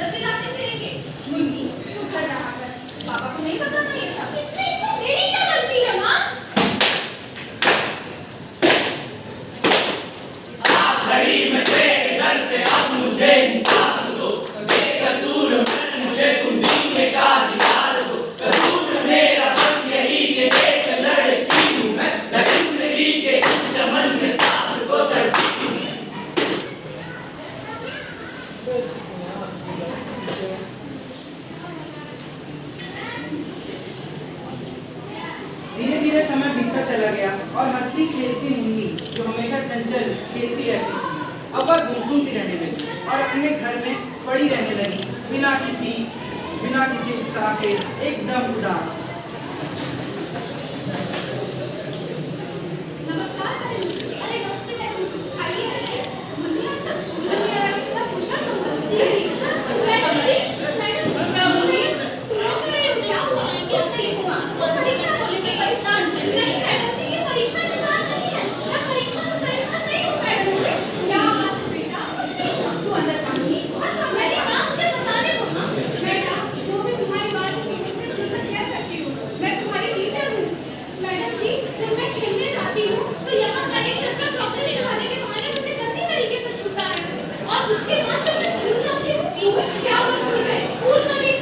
इज्जत दिलाते फिरेंगे। मुन्नी तू घर रहा कर, पापा को नहीं बताना ये सब। इसमें मेरी क्या गलती है माँ? आप घड़ी में थे घर पे, अब मुझे इंसाफ दो, बेकसूर मैं, मुझे तुम जीने का अधिकार दो। कसूर मेरा बस यही कि एक लड़की हूँ मैं, जिंदगी के इस चमन में सांस को तड़पती हूँ। धीरे धीरे समय बीतता चला गया और हंसती खेलती मुन्नी, जो हमेशा चंचल खेलती रहती थी, अब वह गुमसुम सी रहने लगी और अपने घर में पड़ी रहने लगी, बिना किसी उत्साह के, एकदम उदास। नमस्कार मैडम जी। अरे नमस्ते मैडम जी, आइए आइए। मुन्नी आजकल स्कूल में आया है, सब कुशल मंगल। जी जी सर, मैडम जी, मैडम जी, तुम लोग कर रहे हो क्या हुआ? कुछ नहीं हुआ, वो परीक्षा को लेकर परेशान है। नहीं मैडम जी, ये परीक्षा की बात नहीं है, मैं परीक्षा से परेशान नहीं हूँ मैडम जी। क्या बात है बेटा? कुछ नहीं हुआ, तू अंदर जा मुन्नी, और मेरी बात मुझे बताने दो। बेटा, जो भी तुम्हारी बात है तुम मुझसे खुलकर कह सकती हो, मैं तुम्हारी टीचर हूँ। मैडम जी, जब मैं खेलने जाती हूँ तो यहाँ का एक लड़का चॉकलेट लगाने के बहाने मुझे गंदी तरीके से छूता है, और उसके बाद जब मैं स्कूल जाती हूँ, क्या हुआ स्कूल में? स्कूल का भी एक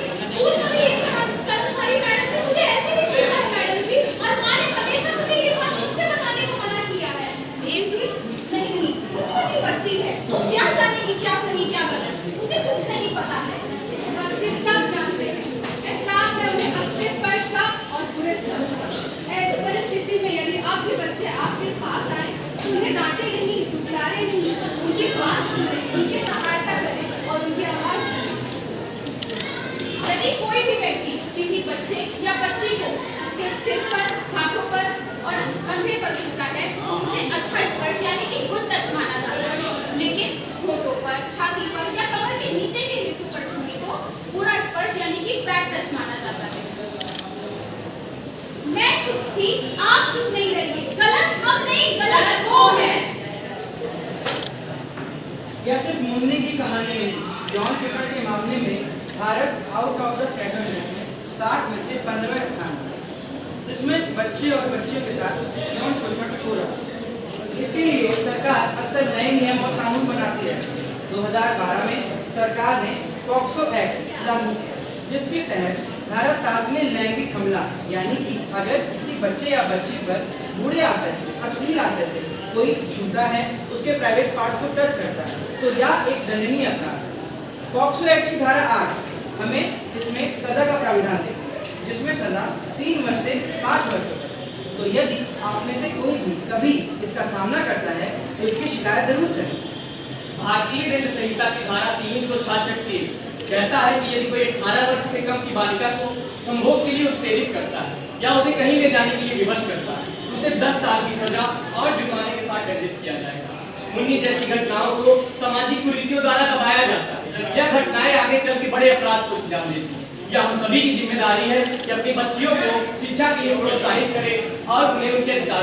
कर्मचारी मैडम जी मुझे ऐसे ही छूता है मैडम जी, और माँ ने हमेशा मुझे ये बात सबसे बताने को मना किया है। देव जी, नहीं, वो भी बच्ची है, वो क्या जानेगी क्या सही क्या गलत, उसे कुछ नहीं पता है। बच्चे सब जानते हैं, एहसास है उन्हें अच्छे स्पर्श का और बुरे स्पर्श का। ऐसी परिस्थिति में यदि आप के बच्चे आपके पास आए तो उन्हें डांटे नहीं, दुलारे नहीं, उनकी बात सुने, उनकी सहायता करें और उनकी आवाज सुने। यदि कोई भी व्यक्ति किसी बच्चे या बच्ची को उसके सिर पर, हाथों पर और कंधे पर छूता है तो उसे अच्छा स्पर्श यानी कि गुड टच माना जाता है, लेकिन होठों पर, छाती पर या कमर के नीचे के हिस्सों पर छूने को बुरा स्पर्श यानी कि बैड टच माना जाता है। मैं चुप थी, आप चुप नहीं रहिए। गलत हम नहीं, गलत वो है। यह सिर्फ मुन्नी की कहानी नहीं, यौन शोषण के मामले में Bharat out of the second list में 60 में से 15वें स्थान पर, जिसमें बच्चे और बच्चियों के साथ यौन शोषण हो रहा है। इसके लिए सरकार अक्सर नए नियम और कानून बनाती है। 2012 में सरकार ने पॉक्सो एक्ट लागू किया, जिसके तहत धारा 7 में लैंगिक हमला यानी कि अगर किसी बच्चे या बच्ची पर बुरे आशय से, अश्लील आशय से कोई छूता है, उसके प्राइवेट पार्ट को टच करता है, तो यह एक दंडनीय अपराध है। पॉक्सो एक्ट की धारा 8 हमें इसमें सजा का प्राविधान देती है, जिसमें सजा 3 वर्ष से 5 वर्ष तक। तो यदि आप में से कोई भी कभी इसका सामना करता है तो इसकी शिकायत जरूर करें। भारतीय दंड संहिता की धारा 366 कहता है कि यदि कोई 18 वर्ष से कम की बालिका को संभोग के लिए उत्तेजित करता है या उसे कहीं ले जाने के लिए विवश करता है, उसे 10 साल की सजा और जुर्माने के साथ दंडित किया जाएगा। मुन्नी जैसी घटनाओं को सामाजिक कुरीतियों द्वारा दबाया जाता है। यह घटनाएं आगे चल के बड़े अपराध को अंजाम देती हैं। यह हम सभी की जिम्मेदारी है कि अपनी बच्चियों को शिक्षा के लिए प्रोत्साहित करें और उन्हें उनके अधिकार